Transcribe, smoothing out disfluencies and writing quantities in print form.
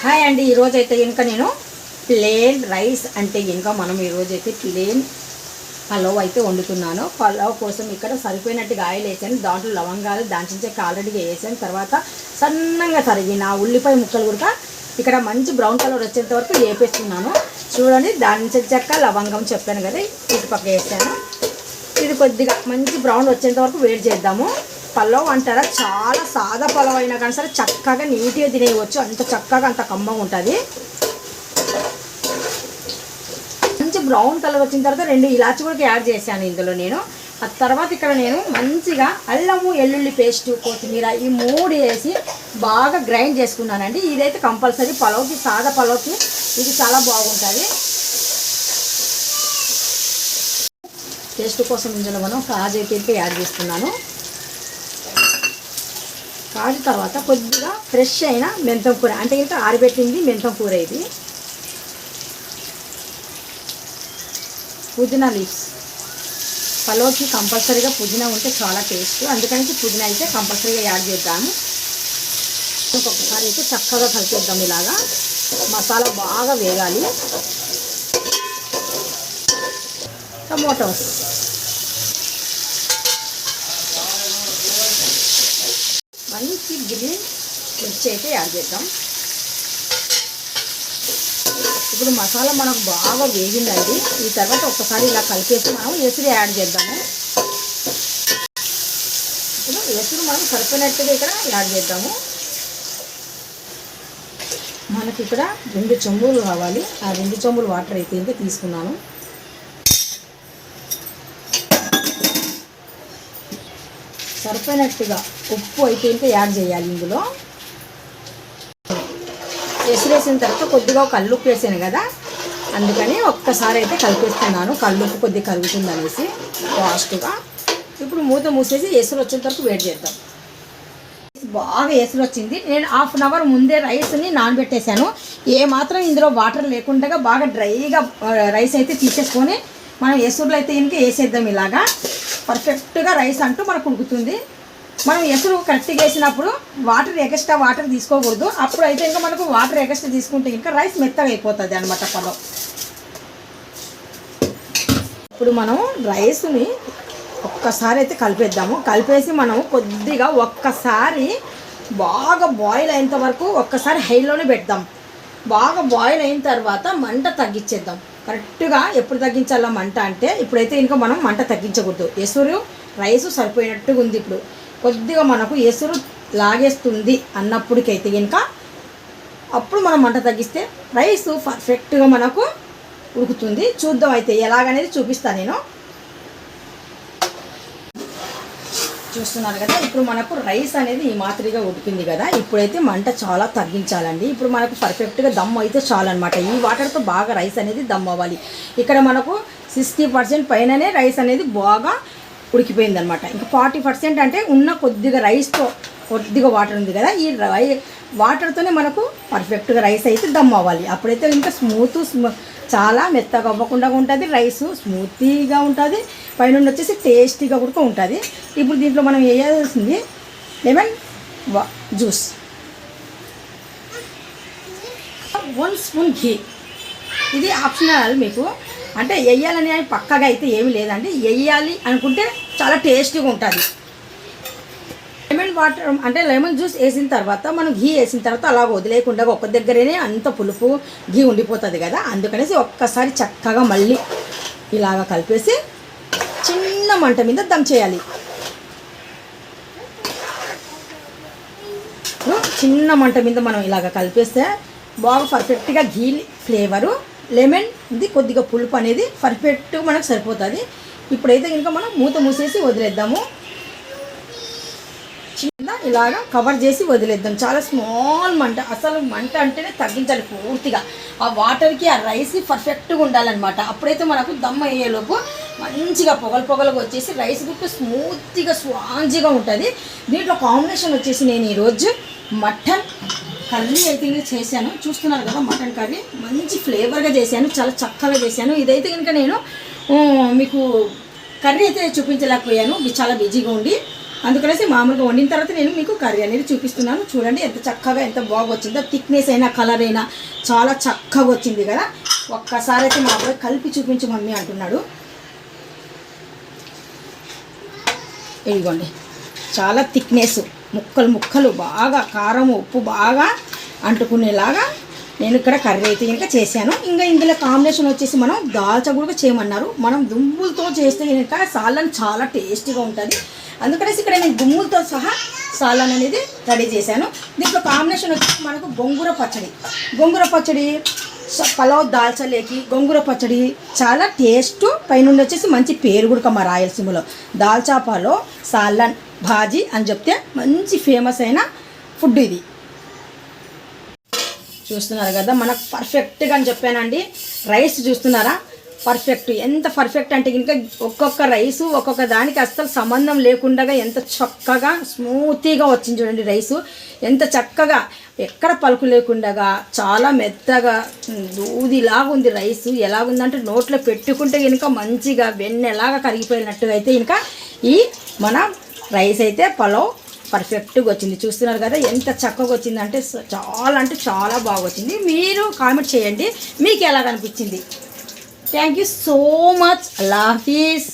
Hi అండి. ఈరోజైతే ఇంకా నేను ప్లేన్ రైస్ అంటే ఇంకా మనం ఈరోజైతే ప్లేన్ పలావ్ అయితే వండుతున్నాను. పలావ్ కోసం ఇక్కడ సరిపోయినట్టుగా ఆయిల్ వేసాను, దాంట్లో లవంగాలు దాల్చిన చెక్క ఆల్రెడీగా వేసాను. తర్వాత సన్నంగా తరిగిన ఉల్లిపాయ ముక్కలు కూడా ఇక్కడ మంచి బ్రౌన్ కలర్ వచ్చేంత వరకు వేపేస్తున్నాను. చూడండి, దాల్చిన చెక్క లవంగం చెప్పాను కదా, ఇటు పక్క వేసాను. ఇది కొద్దిగా మంచి బ్రౌన్ వచ్చేంత వరకు వేడి చేద్దాము. పలావ్ అంటారా, చాలా సాదా పలావ్ అయినా కానీ సరే చక్కగా నీట్గా తినేయవచ్చు. అంత చక్కగా అంత కమ్మగా ఉంటుంది. మంచి బ్రౌన్ కలర్ వచ్చిన తర్వాత 2 ఇలాచి కూడా యాడ్ చేశాను ఇందులో నేను. ఆ తర్వాత ఇక్కడ నేను మంచిగా అల్లము వెల్లుల్లి పేస్ట్ కొత్తిమీర ఈ 3 వేసి బాగా గ్రైండ్ చేసుకున్నానండి. ఇదైతే కంపల్సరీ పలావ్కి, సాదా పలావ్కి ఇది చాలా బాగుంటుంది. టేస్ట్ కోసం ఇందులో మనం కాజు అయితే యాడ్ చేస్తున్నాను. కాజు తర్వాత కొద్దిగా ఫ్రెష్ అయిన మెంతం కూర, అంటే ఇంకా ఆరబెట్టింది మెంతం కూర. ఇది పుదీనా లీవ్స్, పలావ్కి కంపల్సరీగా పుదీనా ఉంటే చాలా టేస్ట్, అందుకని పుదీనా అయితే కంపల్సరీగా యాడ్ చేద్దాము. ఒక్కొక్కసారి అయితే చక్కగా కలిపేద్దాం. ఇలాగా మసాలా బాగా వేగాలి. టమోటోస్, మంచి గ్రీన్ మిర్చి అయితే యాడ్ చేద్దాం. ఇప్పుడు మసాలా మనకు బాగా వేగిందండి. ఈ తర్వాత ఒక్కసారి ఇలా కలిపేసి మనం ఎసురు యాడ్ చేద్దాము. ఇప్పుడు ఎసురు మనం సరిపోయినట్టుగా ఇక్కడ యాడ్ చేద్దాము. మనకి ఇక్కడ 2 చెంబులు కావాలి. ఆ 2 చెంబులు వాటర్ అయితే ఇంకా తీసుకున్నాను. సరిపోయినట్టుగా ఉప్పు అయితే ఇంకా యాడ్ చేయాలి ఇందులో. ఎసురేసిన తర్వాత కొద్దిగా కల్లుప్పు వేసాను కదా, అందుకని ఒక్కసారి అయితే కలిపేస్తున్నాను. కల్లుప్పు కొద్దిగా కలుగుతుంది అనేసి ఫాస్ట్గా. ఇప్పుడు మూత మూసేసి ఎసురు వచ్చేంత వరకు వెయిట్ చేద్దాం. బాగా ఎసురు వచ్చింది. నేను ½ అన్ అవర్ ముందే రైస్ని నానబెట్టేశాను. ఏమాత్రం ఇందులో వాటర్ లేకుండా బాగా డ్రైగా రైస్ అయితే తీసేసుకొని మనం ఎసురులో అయితే ఇంకా వేసేద్దాం. ఇలాగా పర్ఫెక్ట్గా రైస్ అంటూ మనకు ఉడుకుతుంది. మనం ఎసురు కరెక్ట్గా వేసినప్పుడు ఎక్స్ట్రా వాటర్ తీసుకోకూడదు. అప్పుడు అయితే ఇంకా మనకు వాటర్ ఎక్స్ట్రా తీసుకుంటే ఇంకా రైస్ మెత్తగా అయిపోతుంది అనమాట పలావ్. ఇప్పుడు మనం రైస్ని ఒక్కసారి అయితే కలిపేద్దాము. కలిపేసి మనం కొద్దిగా ఒక్కసారి బాగా బాయిల్ అయ్యేంత వరకు ఒక్కసారి హైలోనే పెడదాం. బాగా బాయిల్ అయిన తర్వాత మంట తగ్గించేద్దాం. కరెక్ట్గా ఎప్పుడు తగ్గించాలో మంట అంటే, ఇప్పుడైతే ఇంకా మనం మంట తగ్గించకూడదు. ఎసురు రైసు సరిపోయినట్టుగా ఉంది. ఇప్పుడు కొద్దిగా మనకు ఎసురు లాగేస్తుంది అన్నప్పటికైతే ఇంకా అప్పుడు మనం మంట తగ్గిస్తే రైసు పర్ఫెక్ట్గా మనకు ఉడుకుతుంది. చూద్దాం అయితే ఎలాగనేది చూపిస్తాను నేను. చూస్తున్నారు కదా, ఇప్పుడు మనకు రైస్ అనేది ఈ మాదిరిగా ఉడికింది కదా. ఇప్పుడైతే మంట చాలా తగ్గించాలండి. ఇప్పుడు మనకు పర్ఫెక్ట్గా దమ్ అయితే చాలన్నమాట. ఈ వాటర్తో బాగా రైస్ అనేది దమ్ అవ్వాలి. ఇక్కడ మనకు 60% పైననే రైస్ అనేది బాగా ఉడికిపోయింది అనమాట. ఇంకా 40% అంటే ఉన్న కొద్దిగా రైస్తో కొద్దిగా వాటర్ ఉంది కదా, ఈ వాటర్తోనే మనకు పర్ఫెక్ట్గా రైస్ అయితే దమ్ అవ్వాలి. అప్పుడైతే ఇంకా చాలా మెత్తగా అవ్వకుండా ఉంటుంది. రైసు స్మూతీగా ఉంటుంది, పైన వచ్చేసి టేస్టీగా కూడా ఉంటుంది. ఇప్పుడు దీంట్లో మనం వేయాల్సింది లెమన్ జ్యూస్, 1 స్పూన్ ఘీ. ఇది ఆప్షనల్ మీకు, అంటే వేయాలని పక్కగా అయితే ఏమీ లేదండి. వేయాలి అనుకుంటే చాలా టేస్టీగా ఉంటుంది. లెమన్ వాటర్ అంటే లెమన్ జ్యూస్ వేసిన తర్వాత మనం ఘీ వేసిన తర్వాత అలా వదిలేకుండా ఒక దగ్గరనే అంత పులుపు ఘీ ఉండిపోతుంది కదా, అందుకనేసి ఒక్కసారి చక్కగా మళ్ళీ ఇలాగ కలిపేసి చిన్న మంట మీద దమ్ చేయాలి. చిన్న మంట మీద మనం ఇలాగ కలిపేస్తే బాగా పర్ఫెక్ట్గా ఘీ ఫ్లేవరు, లెమన్ ఇది కొద్దిగా పులుపు అనేది పర్ఫెక్ట్గా మనకు సరిపోతుంది. ఇప్పుడైతే ఇంకా మనం మూత మూసేసి వదిలేద్దాము. చిన్న ఇలాగా కవర్ చేసి వదిలేద్దాం. చాలా స్మాల్ మంట, అసలు మంట అంటేనే తగ్గించాలి పూర్తిగా. ఆ వాటర్కి ఆ రైస్ పర్ఫెక్ట్గా ఉండాలన్నమాట. అప్పుడైతే మనకు దమ్ అయ్యేలోపు మంచిగా పొగలుగా వచ్చేసి రైస్ గుట్టు స్మూత్గా స్వాంజీగా ఉంటుంది. దీంట్లో కాంబినేషన్ వచ్చేసి నేను ఈరోజు మటన్ కర్రీ అయితే చేశాను. చూస్తున్నారు కదా, మటన్ కర్రీ మంచి ఫ్లేవర్గా చేశాను, చాలా చక్కగా చేశాను. ఇదైతే కనుక నేను మీకు కర్రీ అయితే చూపించలేకపోయాను, చాలా బిజీగా ఉండి. అందుకనేసి మామూలుగా వండిన తర్వాత నేను మీకు కర్రీ అనేది చూపిస్తున్నాను. చూడండి ఎంత చక్కగా ఎంత బాగా వచ్చిందో. థిక్నెస్ అయినా కలర్ అయినా చాలా చక్కగా వచ్చింది కదా. ఒక్కసారి అయితే మా అబ్బాయి కలిపి చూపించు మమ్మీ అంటున్నాడు. ఇదిగోండి చాలా థిక్నెస్, ముక్కలు ముక్కలు బాగా కారం ఉప్పు బాగా అంటుకునేలాగా నేను ఇక్కడ కర్రీ అయితే కనుక చేశాను. ఇంకా ఇందులో కాంబినేషన్ వచ్చేసి మనం దాల్చా కూడా చేయమన్నారు. మనం దుంపులతో చేస్తే కనుక సాలన్ చాలా టేస్టీగా ఉంటుంది. అందుకనేసి ఇక్కడ నేను దుమ్ములతో సహా సాలన్ అనేది రెడీ చేశాను. దీంట్లో కాంబినేషన్ వచ్చేసి మనకు గోంగూర పచ్చడి. గోంగూర పచ్చడి పలావ్ దాల్చలేకి గోంగూర పచ్చడి చాలా టేస్ట్. పైనుండి వచ్చేసి మంచి పేరు కూడా మా రాయలసీమలో దాల్చా పలావ్ సాలన్ భాజీ అని చెప్తే మంచి ఫేమస్ అయిన ఫుడ్ ఇది. చూస్తున్నారు కదా మనకు పర్ఫెక్ట్గా అని చెప్పానండి. రైస్ చూస్తున్నారా పర్ఫెక్ట్. ఎంత పర్ఫెక్ట్ అంటే ఇంకా ఒక్కొక్క రైసు ఒక్కొక్క దానికి అస్సలు సంబంధం లేకుండా ఎంత చక్కగా స్మూతీగా వచ్చింది చూడండి. రైసు ఎంత చక్కగా ఎక్కడ పలుకు లేకుండా చాలా మెత్తగా దూదిలాగా ఉంది రైసు. ఎలాగుందంటే నోట్లో పెట్టుకుంటే కనుక మంచిగా వెన్నెలాగా కరిగిపోయినట్టుగా అయితే ఇంకా ఈ మన రైస్ అయితే పలావ్ పర్ఫెక్ట్గా వచ్చింది. చూస్తున్నారు కదా ఎంత చక్కగా వచ్చిందంటే చాలా బాగా వచ్చింది. మీరు కామెంట్ చేయండి మీకు ఎలా అనిపించింది. Thank you so much. Allah Hafeez.